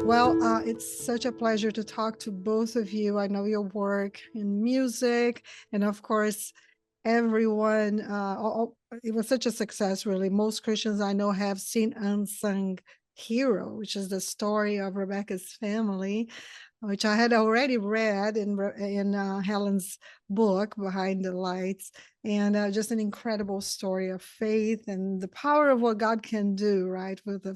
Well, it's such a pleasure to talk to both of you. I know your work in music, and of course, everyone. It was such a success, really. Most Christians I know have seen Unsung Hero, which is the story of Rebecca's family, which I had already read in Helen's book, Behind the Lights, and just an incredible story of faith and the power of what God can do, right, with a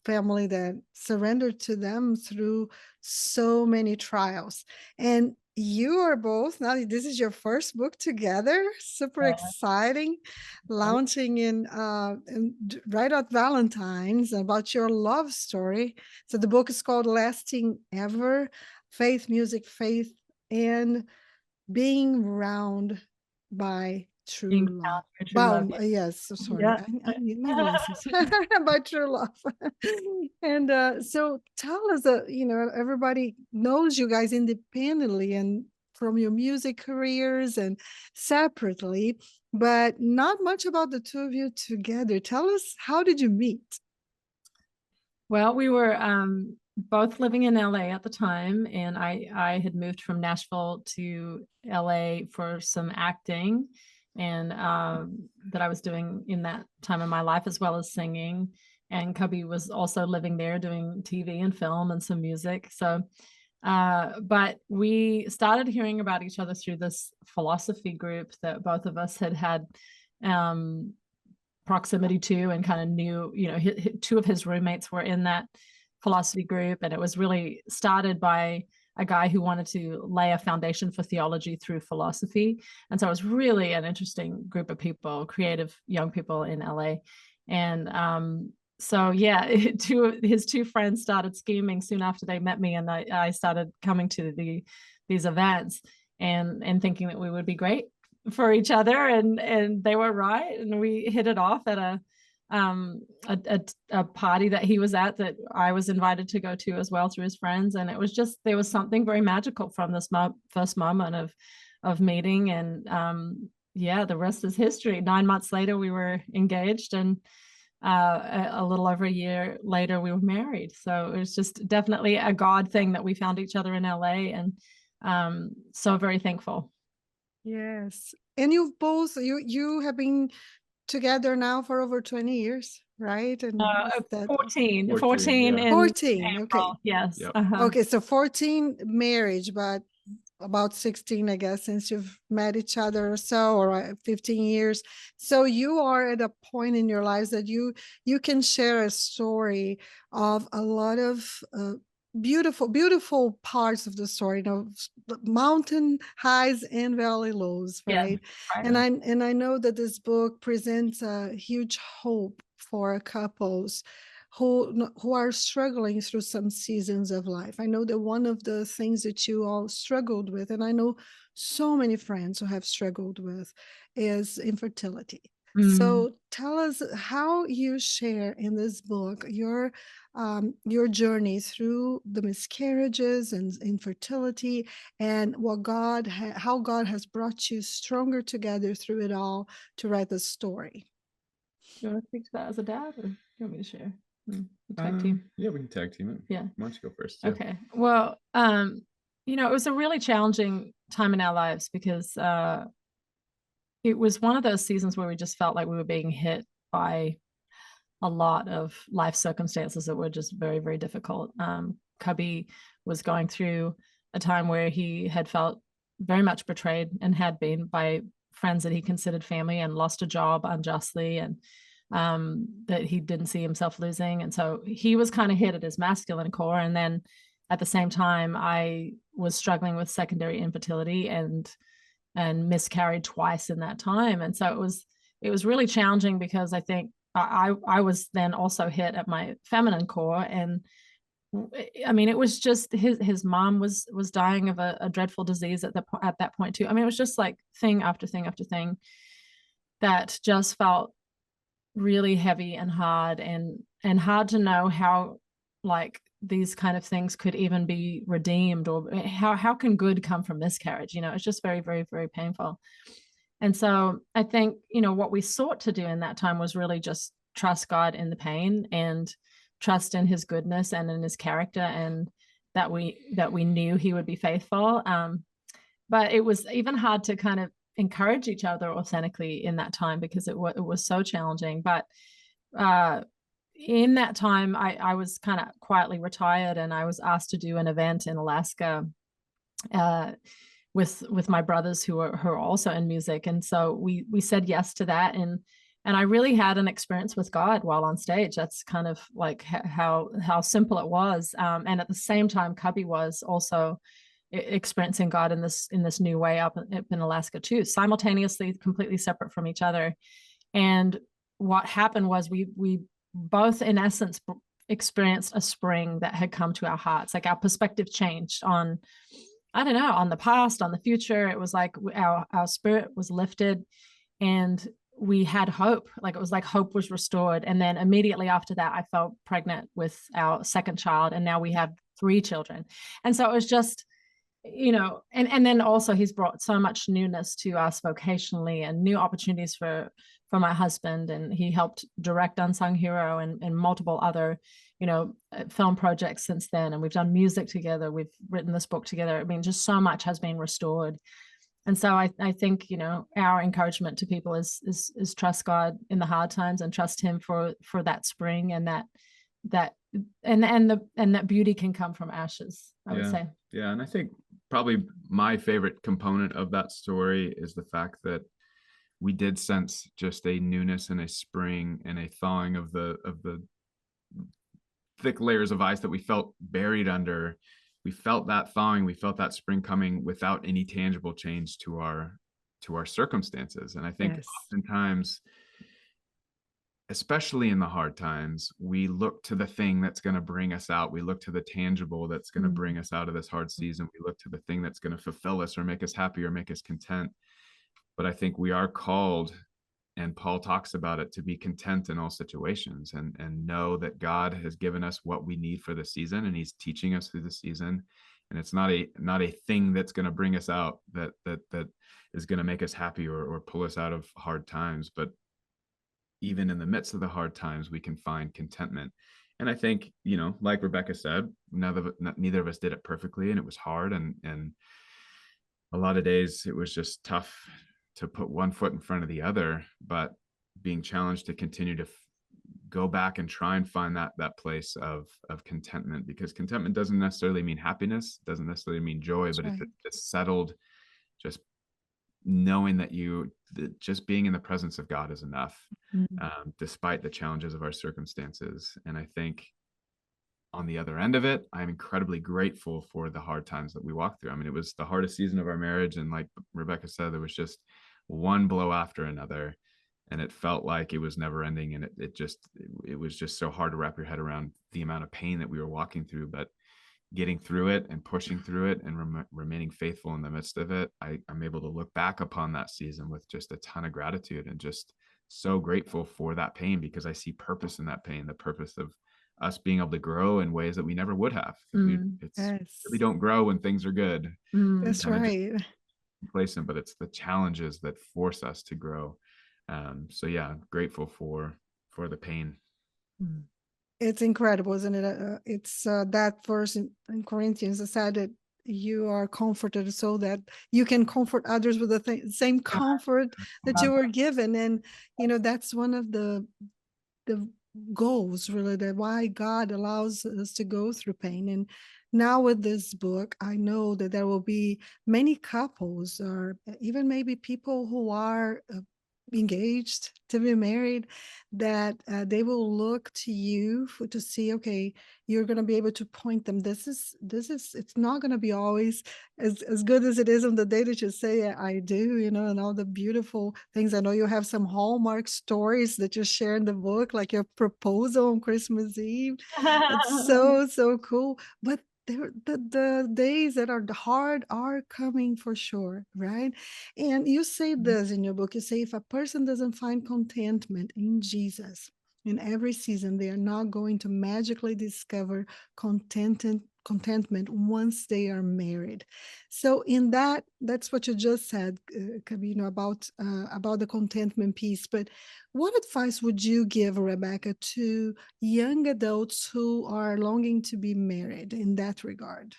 family that surrendered to them through so many trials. And you are both, now this is your first book together, super exciting, launching right at Valentine's, about your love story. So the book is called Lasting Ever: Faith, Music, Faith, and Being Round by True Being Love. found by true love. Bound, yes, so sorry. Yeah. I need my glasses. By true love. And so tell us, everybody knows you guys independently and from your music careers and separately, but not much about the two of you together. Tell us, how did you meet? Well, we were both living in LA at the time, and I had moved from Nashville to LA for some acting, and that I was doing in that time of my life, as well as singing. And Cubbie was also living there doing TV and film and some music. So, but we started hearing about each other through this philosophy group that both of us had um, proximity to, and kind of knew, two of his roommates were in that philosophy group. And it was really started by a guy who wanted to lay a foundation for theology through philosophy. And so it was really an interesting group of people, creative young people in LA. And so yeah, his two friends started scheming soon after they met me, and I started coming to these events and thinking that we would be great for each other, and they were right, and we hit it off at a party that he was at, that I was invited to go to as well through his friends. And it was just, there was something very magical from this first moment of meeting. And yeah, the rest is history. 9 months later we were engaged, and a little over a year later we were married. So it was just definitely a God thing that we found each other in LA, and so very thankful. Yes. And you have been together now for over 20 years, right? And is that 14 yeah. in 14? Okay. April. Yes. Yep. Okay, so 14 marriage, but about 16, I guess, since you've met each other or so, or 15 years. So you are at a point in your lives that you can share a story of a lot of beautiful parts of the story, mountain highs and valley lows, Yeah. right? Right. And I know that this book presents a huge hope for couples who are struggling through some seasons of life. I know that one of the things that you all struggled with, and I know so many friends who have struggled with, is infertility. So tell us how you share in this book your journey through the miscarriages and infertility, and how God has brought you stronger together through it all to write the story. You want to speak to that as a dad, or you want me to share? Tag team. Yeah, we can tag team it. Yeah. Why don't you go first? Yeah. Okay. Well, it was a really challenging time in our lives, because it was one of those seasons where we just felt like we were being hit by a lot of life circumstances that were just very, very difficult. Cubbie was going through a time where he had felt very much betrayed, and had been, by friends that he considered family, and lost a job unjustly, and that he didn't see himself losing. And so he was kind of hit at his masculine core. And then at the same time, I was struggling with secondary infertility and miscarried twice in that time. And so it was really challenging, because I think I was then also hit at my feminine core. And I mean, it was just his mom was dying of a dreadful disease at that point too. I mean, it was just like thing after thing after thing that just felt really heavy and hard, and hard to know how, like, these kind of things could even be redeemed, or how can good come from miscarriage. It's just very, very, very painful. And so I think, what we sought to do in that time was really just trust God in the pain, and trust in his goodness and in his character, and that we knew he would be faithful. But it was even hard to kind of encourage each other authentically in that time, because it was so challenging. But in that time, I was kind of quietly retired, and I was asked to do an event in Alaska with my brothers who are also in music. And so we said yes to that. And I really had an experience with God while on stage. That's kind of like how simple it was. And at the same time, Cubbie was also experiencing God in this new way up in Alaska too, simultaneously, completely separate from each other. And what happened was we both, in essence, experienced a spring that had come to our hearts. Like our perspective changed on, I don't know, on the past, on the future. It was like our spirit was lifted, and we had hope. Like it was like hope was restored. And then immediately after that, I fell pregnant with our second child, and now we have 3 children. And so it was just, and then also he's brought so much newness to us vocationally, and new opportunities for my husband. And he helped direct Unsung Hero and multiple other, film projects since then. And we've done music together. We've written this book together. I mean, just so much has been restored. And so I think, our encouragement to people is trust God in the hard times, and trust him for that spring, and that beauty can come from ashes, I would say. Yeah. And I think probably my favorite component of that story is the fact that we did sense just a newness and a spring and a thawing of the thick layers of ice that we felt buried under. We felt that thawing, we felt that spring coming without any tangible change to our circumstances. And I think oftentimes, especially in the hard times, we look to the thing that's going to bring us out. We look to the tangible that's going to bring us out of this hard season. We look to the thing that's going to fulfill us or make us happy or make us content. But I think we are called, and Paul talks about it, to be content in all situations, and know that God has given us what we need for the season, and he's teaching us through the season. And it's not a thing that's going to bring us out, that is going to make us happy or pull us out of hard times. But even in the midst of the hard times, we can find contentment. And I think, like Rebecca said, neither of us did it perfectly, and it was hard. And a lot of days it was just tough to put one foot in front of the other, but being challenged to continue to go back and try and find that place of contentment, because contentment doesn't necessarily mean happiness, doesn't necessarily mean joy. That's but right. It's settled, just knowing that just being in the presence of God is enough, despite the challenges of our circumstances. And I think on the other end of it, I'm incredibly grateful for the hard times that we walked through. I mean, it was the hardest season of our marriage. And like Rebecca said, there was just one blow after another, and it felt like it was never ending. And it was just so hard to wrap your head around the amount of pain that we were walking through. But getting through it and pushing through it and remaining faithful in the midst of it, I'm able to look back upon that season with just a ton of gratitude, and just so grateful for that pain, because I see purpose in that pain, the purpose of us being able to grow in ways that we never would have. We don't grow when things are good. That's right. Complacent, but it's the challenges that force us to grow. So yeah, grateful for the pain. It's incredible, isn't it? It's that verse in Corinthians that said that you are comforted so that you can comfort others with the same comfort that you were given. And that's one of the goals, really, that why God allows us to go through pain. And now with this book, I know that there will be many couples, or even maybe people who are engaged to be married, that they will look to you to see, okay, you're going to be able to point them. This is it's not going to be always as good as it is on the day that you say I do, and all the beautiful things. I know you have some Hallmark stories that you share in the book, like your proposal on Christmas Eve. It's so cool. But the days that are hard are coming for sure, right? And you say this in your book. You say, if a person doesn't find contentment in Jesus in every season, they are not going to magically discover contentment contentment once they are married. So in that's what you just said, Cubbie, about the contentment piece. But what advice would you give, Rebecca, to young adults who are longing to be married in that regard?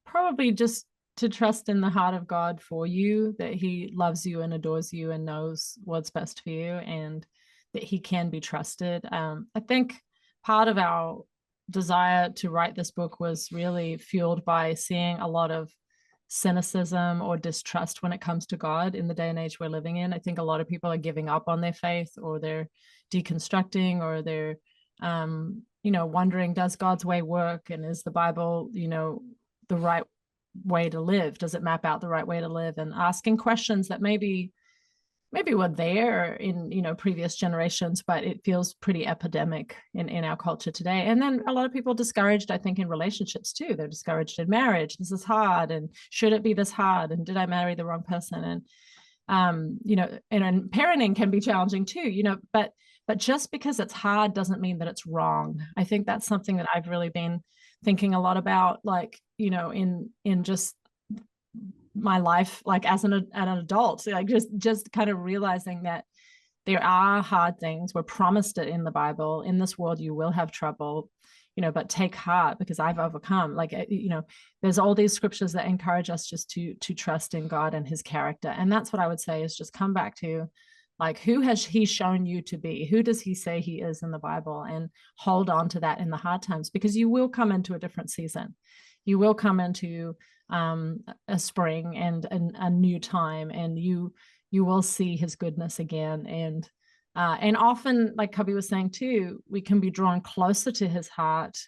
Probably just to trust in the heart of God for you, that he loves you and adores you and knows what's best for you, and that he can be trusted. I think part of our desire to write this book was really fueled by seeing a lot of cynicism or distrust when it comes to God in the day and age we're living in. I think a lot of people are giving up on their faith, or they're deconstructing, or they're wondering, does God's way work? And is the Bible, the right way to live? Does it map out the right way to live? And asking questions that maybe were there in previous generations, but it feels pretty epidemic in our culture today. And then a lot of people discouraged, I think, in relationships too. They're discouraged in marriage. This is hard, and should it be this hard? And did I marry the wrong person? And and parenting can be challenging too, but just because it's hard doesn't mean that it's wrong. I think that's something that I've really been thinking a lot about, like, in just my life, like as an adult, like just kind of realizing that there are hard things. We're promised it in the Bible. In this world, you will have trouble, but take heart because I've overcome. Like, there's all these scriptures that encourage us just to trust in God and his character. And that's what I would say, is just come back to, like, who has he shown you to be? Who does he say he is in the Bible? And hold on to that in the hard times, because you will come into a different season. You will come into a spring and a new time, and you will see his goodness again. And often, like Cubbie was saying too, we can be drawn closer to his heart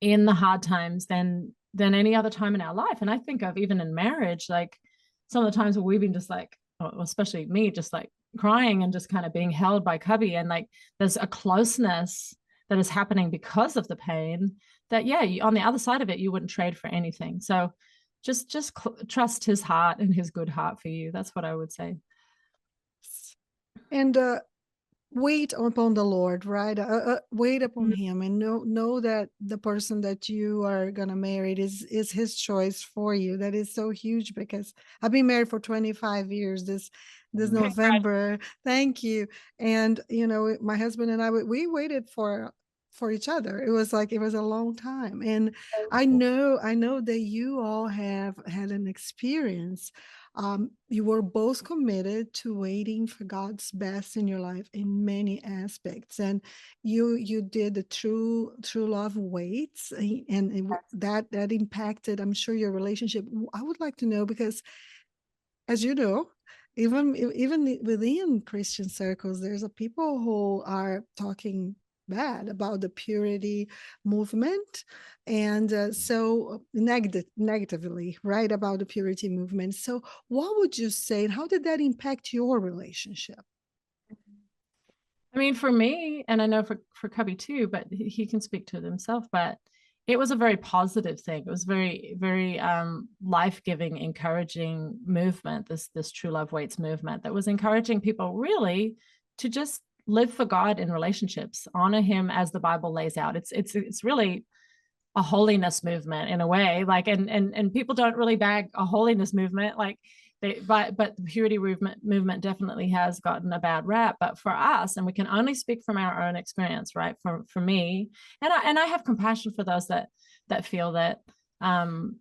in the hard times than any other time in our life. And I think of, even in marriage, like some of the times where we've been just like, especially me, just like crying and just kind of being held by Cubbie, and like there's a closeness that is happening because of the pain that, on the other side of it, you wouldn't trade for anything. So just trust his heart and his good heart for you. That's what I would say. And wait upon the Lord, right? Wait upon him, and know that the person that you are gonna marry is his choice for you. That is so huge, because I've been married for 25 years this November. Thank you. And my husband and I, we waited for each other. It was a long time. And I know that you all have had an experience. You were both committed to waiting for God's best in your life in many aspects, and you did the true love waits, and that impacted, I'm sure, your relationship. I would like to know, because, as you know, even within Christian circles, there's people who are talking bad about the purity movement, and so negatively, right, about the purity movement. So what would you say, and how did that impact your relationship? I mean, for me, and I know for Cubbie too, but he can speak to it himself, but it was a very positive thing. It was very, very life-giving, encouraging movement, this True Love Waits movement, that was encouraging people really to just live for God in relationships, honor him as the Bible lays out. It's really a holiness movement in a way, like, and people don't really bag a holiness movement, like but the purity movement definitely has gotten a bad rap. But for us, and we can only speak from our own experience, right? For me, and I have compassion for those that feel that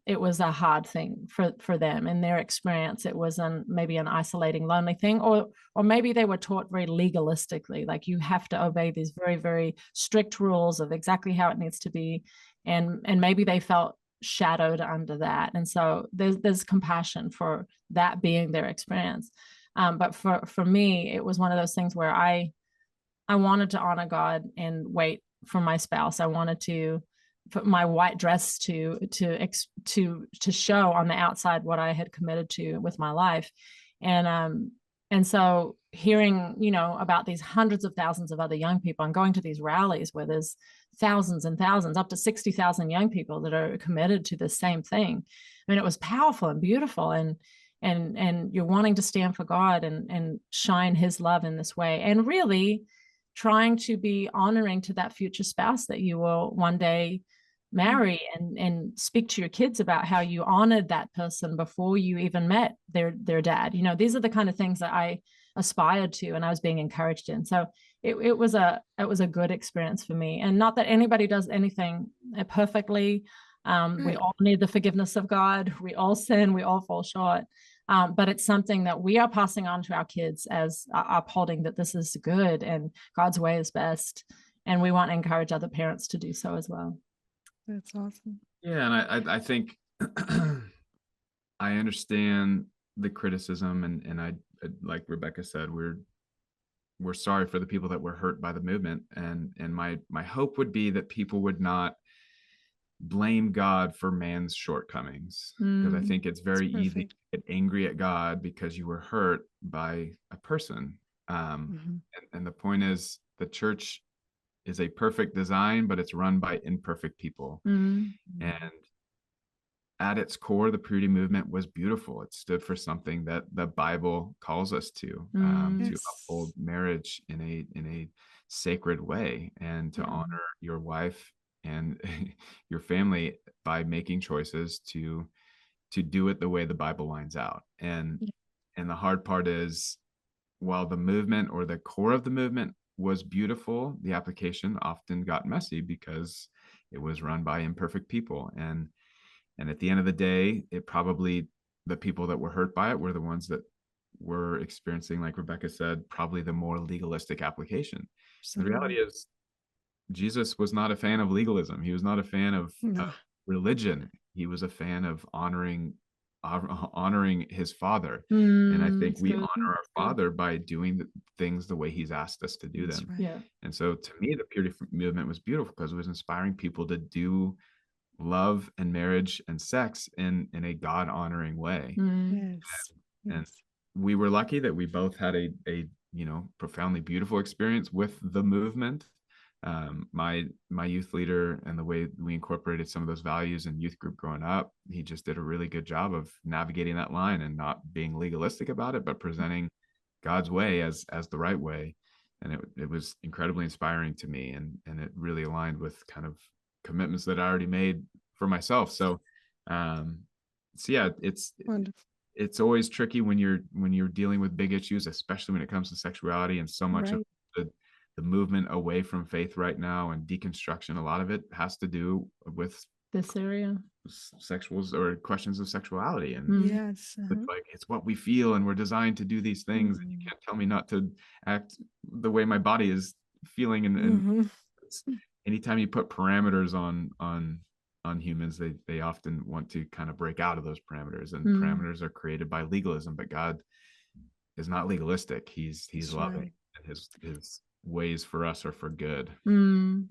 it was a hard thing for them in their experience. It was maybe an isolating, lonely thing, or maybe they were taught very legalistically, like you have to obey these very, very strict rules of exactly how it needs to be, and maybe they felt shadowed under that. And so there's compassion for that being their experience. But for me, it was one of those things where I wanted to honor God and wait for my spouse. I wanted to put my white dress to show on the outside what I had committed to with my life. And so hearing, about these hundreds of thousands of other young people, and going to these rallies where there's thousands and thousands, up to 60,000 young people that are committed to the same thing. I mean, it was powerful and beautiful, and you're wanting to stand for God and shine his love in this way. And really, trying to be honoring to that future spouse that you will one day marry, and speak to your kids about how you honored that person before you even met their dad. These are the kind of things that I aspired to and I was being encouraged in. So it was a good experience for me. And not that anybody does anything perfectly. We all need the forgiveness of God. We all sin, we all fall short. But it's something that we are passing on to our kids as upholding that this is good and God's way is best. And we want to encourage other parents to do so as well. That's awesome. Yeah, and I think I understand the criticism, and I like Rebecca said, we're sorry for the people that were hurt by the movement, and my hope would be that people would not blame God for man's shortcomings, because I think it's very easy to get angry at God because you were hurt by a person. And the point is, the church is a perfect design, but it's run by imperfect people. And at its core, the purity movement was beautiful. It stood for something that the Bible calls us to uphold marriage in a sacred way, and to honor your wife and your family by making choices to do it the way the Bible lines out. And the hard part is, while the movement, or the core of the movement, was beautiful, the application often got messy because it was run by imperfect people. And at the end of the day, the people that were hurt by it were the ones that were experiencing, like Rebecca said, probably the more legalistic application. The reality is, Jesus was not a fan of legalism. He was not a fan of religion. He was a fan of honoring his Father. And I think we honor our Father by doing the things the way he's asked us to do them. And so to me, the purity movement was beautiful because it was inspiring people to do love and marriage and sex in a God honoring way. And we were lucky that we both had a profoundly beautiful experience with the movement. My youth leader, and the way we incorporated some of those values in youth group growing up, he just did a really good job of navigating that line and not being legalistic about it, but presenting God's way as the right way. And it was incredibly inspiring to me, and it really aligned with kind of commitments that I already made for myself. So yeah, it's always tricky when you're dealing with big issues, especially when it comes to sexuality. And so much of the movement away from faith right now, and deconstruction, a lot of it has to do with this area, sexuals or questions of sexuality. And it's like, it's what we feel, and we're designed to do these things, and you can't tell me not to act the way my body is feeling. And anytime you put parameters on humans, they often want to kind of break out of those parameters, and parameters are created by legalism. But God is not legalistic. He's loving, and his ways for us are for good.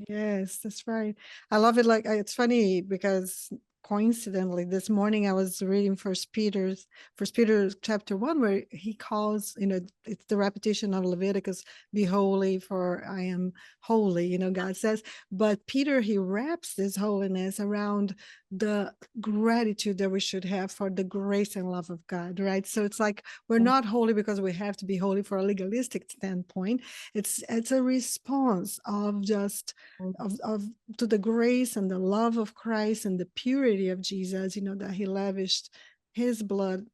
Yes, that's right. I love it. Like, it's funny because coincidentally this morning I was reading First Peter chapter 1, where he calls, it's the repetition of Leviticus, be holy for I am holy, God says. But Peter, he wraps this holiness around the gratitude that we should have for the grace and love of God, right? So it's like, we're not holy because we have to be holy for a legalistic standpoint. It's a response of just to the grace and the love of Christ and the purity of Jesus, that he lavished his blood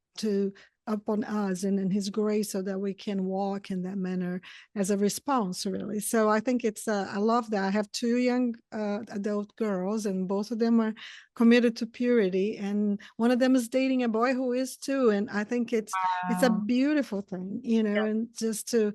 upon us and in his grace, so that we can walk in that manner as a response, really. So I think I love that. I have 2 young adult girls, and both of them are committed to purity, and one of them is dating a boy who is too. And I think it's a beautiful thing, and just to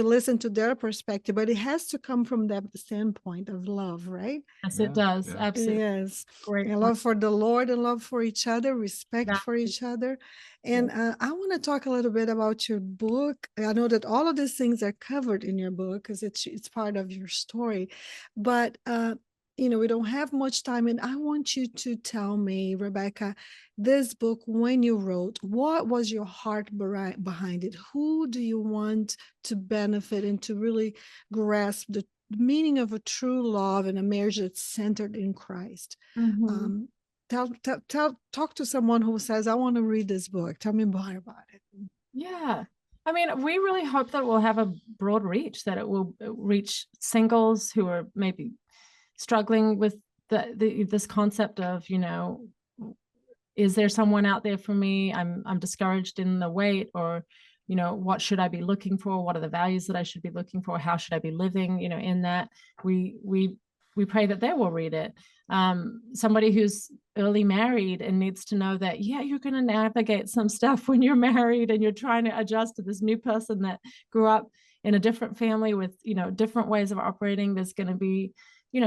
listen to their perspective, but it has to come from that standpoint of love, right? Yes, it does. Absolutely. Yes. Great. And love for the Lord, and love for each other, respect for each other. And I want to talk a little bit about your book. I know that all of these things are covered in your book because it's part of your story, but we don't have much time, and I want you to tell me, Rebecca, this book, when you wrote, what was your heart behind it? Who do you want to benefit and to really grasp the meaning of a true love and a marriage that's centered in Christ? Talk to someone who says, I want to read this book. Tell me more about it. Yeah. I mean, we really hope that we'll have a broad reach, that it will reach singles who are maybe struggling with this concept of, is there someone out there for me? I'm discouraged in the wait, or, what should I be looking for? What are the values that I should be looking for? How should I be living? In that we pray that they will read it. Somebody who's early married and needs to know that, yeah, you're going to navigate some stuff when you're married and you're trying to adjust to this new person that grew up in a different family with, different ways of operating. There's going to be,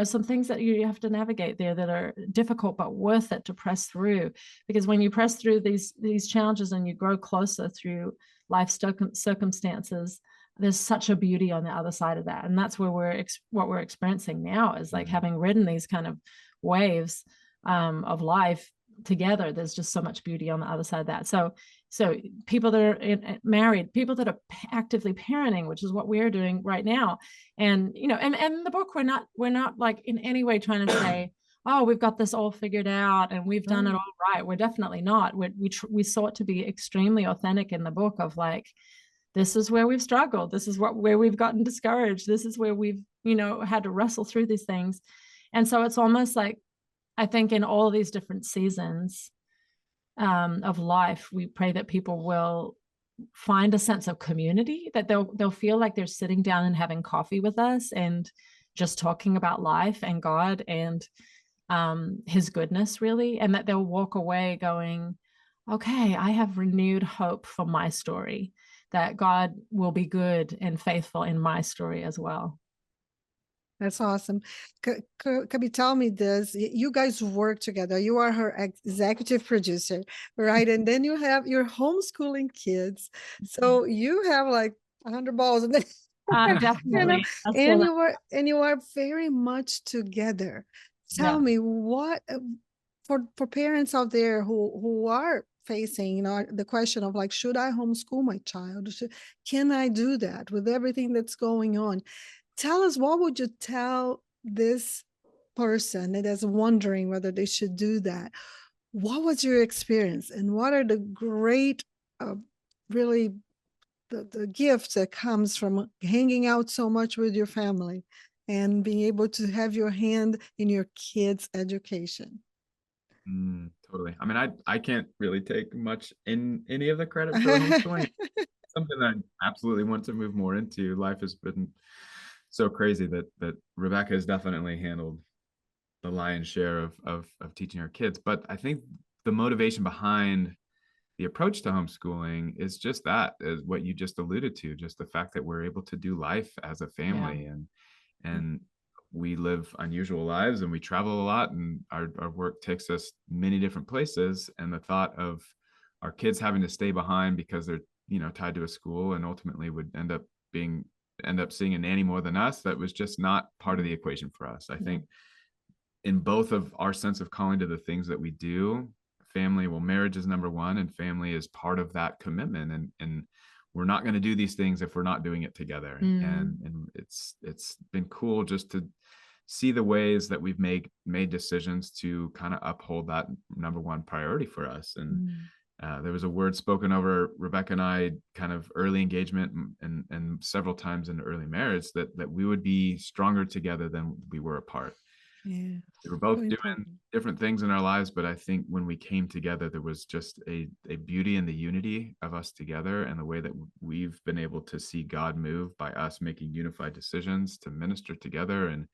some things that you have to navigate there that are difficult, but worth it to press through. Because when you press through these challenges and you grow closer through life circumstances, there's such a beauty on the other side of that. And that's where what we're experiencing now is like having ridden these kind of waves of life together. There's just so much beauty on the other side of that. So people that are married, people that are actively parenting, which is what we're doing right now. And, and the book, we're not like in any way trying to say, oh, we've got this all figured out and we've done it all right. We're definitely not. We sought to be extremely authentic in the book of like, this is where we've struggled. This is where we've gotten discouraged. This is where we've, had to wrestle through these things. And so it's almost like, I think in all these different seasons of life, we pray that people will find a sense of community, that they'll feel like they're sitting down and having coffee with us and just talking about life and God and his goodness, really. And that they'll walk away going, okay, I have renewed hope for my story, that God will be good and faithful in my story as well. That's awesome. Cubbie, tell me this. You guys work together. You are her executive producer, right? And then you have your homeschooling kids. So you have like 100 balls in there. Definitely. And you are very much together. Tell me what, for parents out there who are facing, the question of like, should I homeschool my child? Can I do that with everything that's going on? Tell us, what would you tell this person that is wondering whether they should do that? What was your experience, and what are the great, really, the gifts that comes from hanging out so much with your family and being able to have your hand in your kids' education? Totally. I mean, I can't really take much in any of the credit for the homeschooling. Something that I absolutely want to move more into. Life has been so crazy that Rebecca has definitely handled the lion's share of teaching her kids. But I think the motivation behind the approach to homeschooling is just that, is what you just alluded to, just the fact that we're able to do life as a family, and we live unusual lives and we travel a lot, and our work takes us many different places. And the thought of our kids having to stay behind because they're, tied to a school and ultimately would end up seeing a nanny more than us, that was just not part of the equation for us. I think in both of our sense of calling to the things that we do, family, marriage is number one, and family is part of that commitment. And we're not going to do these things if we're not doing it together. And it's been cool just to see the ways that we've made decisions to kind of uphold that number one priority for us. And there was a word spoken over Rebecca and I kind of early engagement and several times in early marriage that we would be stronger together than we were apart. Yeah, we were both doing different things in our lives, but I think when we came together, there was just a beauty in the unity of us together, and the way that we've been able to see God move by us making unified decisions to minister together. And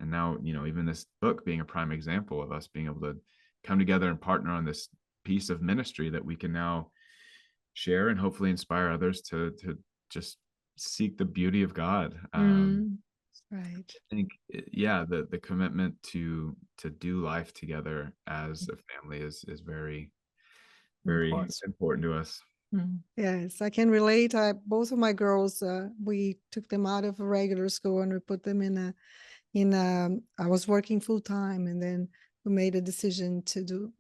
now, even this book being a prime example of us being able to come together and partner on this piece of ministry that we can now share and hopefully inspire others to just seek the beauty of God. Right. I think, the commitment to do life together as a family is very, very important to us. Yes, I can relate. Both of my girls, we took them out of a regular school and we put them I was working full time, and then we made a decision to do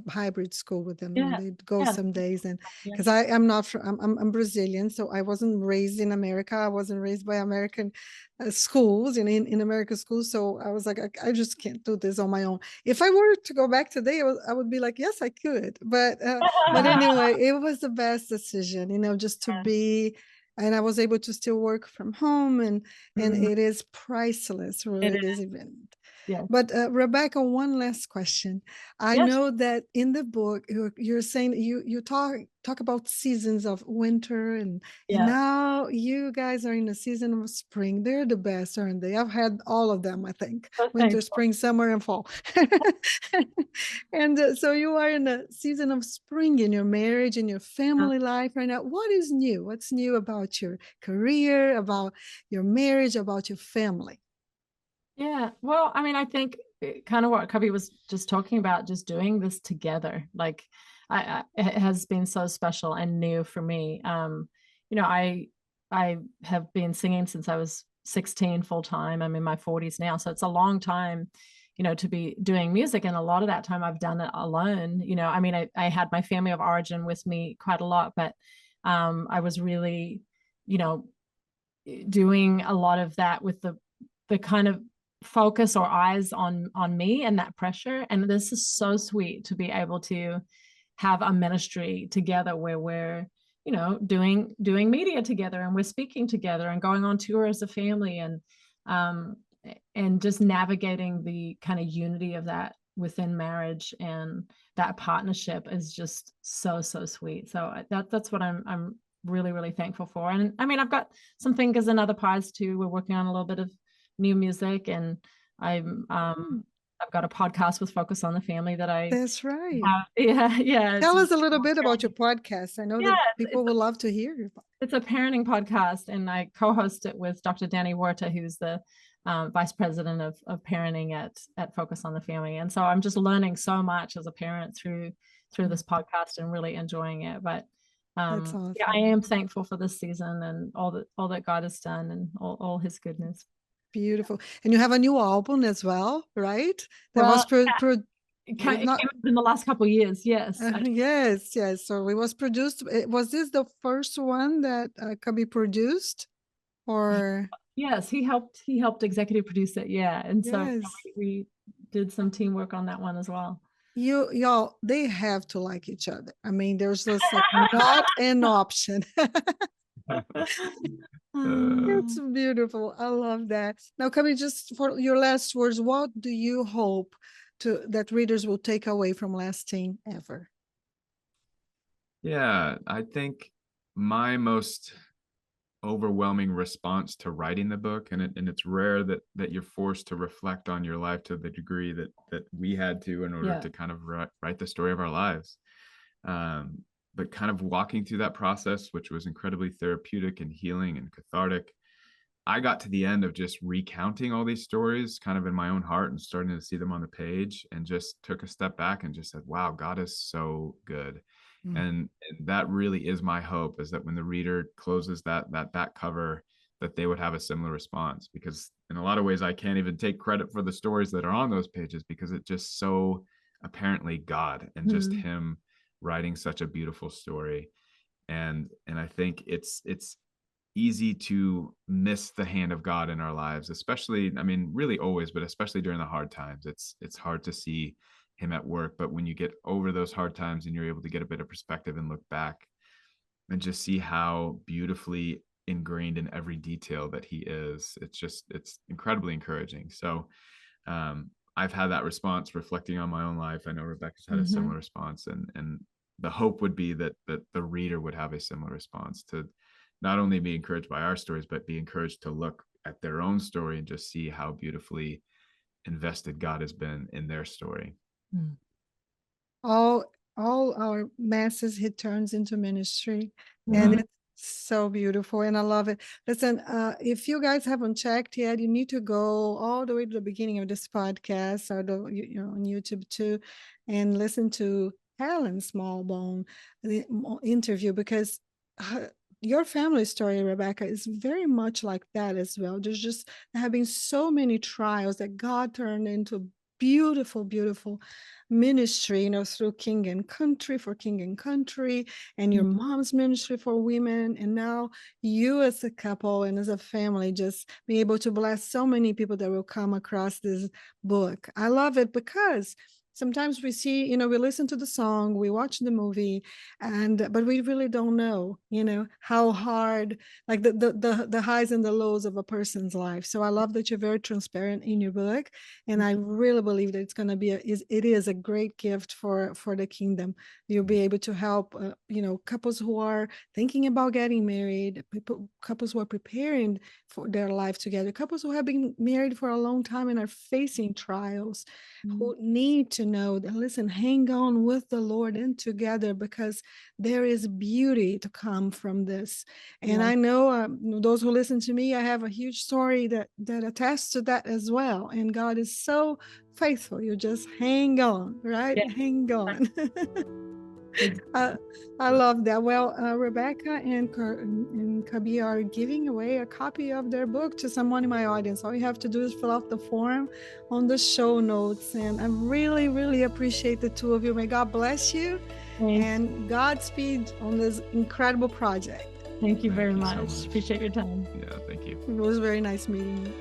hybrid school with them, and Yeah. they'd go Yeah. some days. And Yeah. because I'm not I'm Brazilian, so I wasn't raised in America. I wasn't raised by American schools in American schools. So I was like, I just can't do this on my own. If I were to go back today, I would be like, yes, I could. But anyway, it was the best decision, just to be. And I was able to still work from home, and Mhm. it is priceless, really, It is. this event. Yeah. But Rebecca, one last question. I Yes. know that in the book you're saying you talk about seasons of winter, and Yeah. now you guys are in the season of spring. They're the best, aren't they? I've had all of them, I think. So Winter, thankful. spring, summer, and fall. And so you are in the season of spring in your marriage, in your family life right now. What is new? What's new about your career, about your marriage, about your family? Yeah. Well, I mean, I think kind of what Cubbie was just talking about, just doing this together, like it has been so special and new for me. I have been singing since I was 16 full time. I'm in my 40s now, so it's a long time, to be doing music. And a lot of that time I've done it alone. I mean, I had my family of origin with me quite a lot, but I was really, doing a lot of that with the kind of focus or eyes on me and that pressure. And this is so sweet to be able to have a ministry together where we're doing media together, and we're speaking together and going on tour as a family, and just navigating the kind of unity of that within marriage, and that partnership is just so sweet. So that's what I'm really, really thankful for. And I mean, I've got some fingers in other pies too. We're working on a little bit of new music, and I've got a podcast with Focus on the Family that I That's right. have. Yeah. Tell us a little bit about your podcast. I know that people would love to hear you. It's a parenting podcast, and I co-host it with Dr. Danny Huerta, who's the vice president of parenting at Focus on the Family. And so I'm just learning so much as a parent through this podcast, and really enjoying it. But That's awesome. yeah, I am thankful for this season and all that God has done, and all his goodness. Beautiful. And you have a new album as well, right? That Well, was it came in the last couple of years. Yes. Yes. So it was produced. Was this the first one that Cubbie produced, or? Yes, he helped executive produce it. Yeah. And so Yes. we did some teamwork on that one as well. Y'all, they have to like each other. I mean, there's just like not an option. It's beautiful. I love that. Now, Cubbie, just for your last words, what do you hope that readers will take away from Lasting Ever? Yeah, I think my most overwhelming response to writing the book, and it's rare that you're forced to reflect on your life to the degree that we had to in order to kind of write the story of our lives. But kind of walking through that process, which was incredibly therapeutic and healing and cathartic, I got to the end of just recounting all these stories kind of in my own heart and starting to see them on the page, and just took a step back and just said, wow, God is so good. And that really is my hope, is that when the reader closes that back cover, that they would have a similar response, because in a lot of ways I can't even take credit for the stories that are on those pages, because it's just so apparently God and just him writing such a beautiful story. And I think it's easy to miss the hand of God in our lives, especially, I mean, really always, but especially during the hard times. It's hard to see him at work. But when you get over those hard times and you're able to get a bit of perspective and look back and just see how beautifully ingrained in every detail that he is, it's incredibly encouraging. So I've had that response reflecting on my own life. I know Rebecca's had a similar response, and the hope would be that the reader would have a similar response, to not only be encouraged by our stories, but be encouraged to look at their own story and just see how beautifully invested God has been in their story. All our masses he turns into ministry, and it's so beautiful, and I love it. Listen, if you guys haven't checked yet, you need to go all the way to the beginning of this podcast, or on YouTube too, and listen to Helen Smallbone, the interview, because your family story, Rebecca, is very much like that as well. There have been so many trials that God turned into beautiful, beautiful ministry, through King and Country, for King and Country, and your mom's ministry for women. And now you as a couple and as a family just be able to bless so many people that will come across this book. I love it because sometimes we see, we listen to the song, we watch the movie, but we really don't know, how hard, like the highs and the lows of a person's life. So I love that you're very transparent in your book, and I really believe that it's going to be it is a great gift for the kingdom. You'll be able to help, couples who are thinking about getting married, couples who are preparing for their life together, couples who have been married for a long time and are facing trials, who need to know that, listen, hang on with the Lord and together, because there is beauty to come from this. And I know those who listen to me, I have a huge story that attests to that as well. And God is so faithful. You just hang on, right? Yeah. Hang on. I love that. Well, Rebecca and Cubbie are giving away a copy of their book to someone in my audience. All you have to do is fill out the form on the show notes. And I really, really appreciate the two of you. May God bless you. Thanks. And Godspeed on this incredible project. Thank you very so much. much. Appreciate your time. Yeah, thank you. It was very nice meeting you.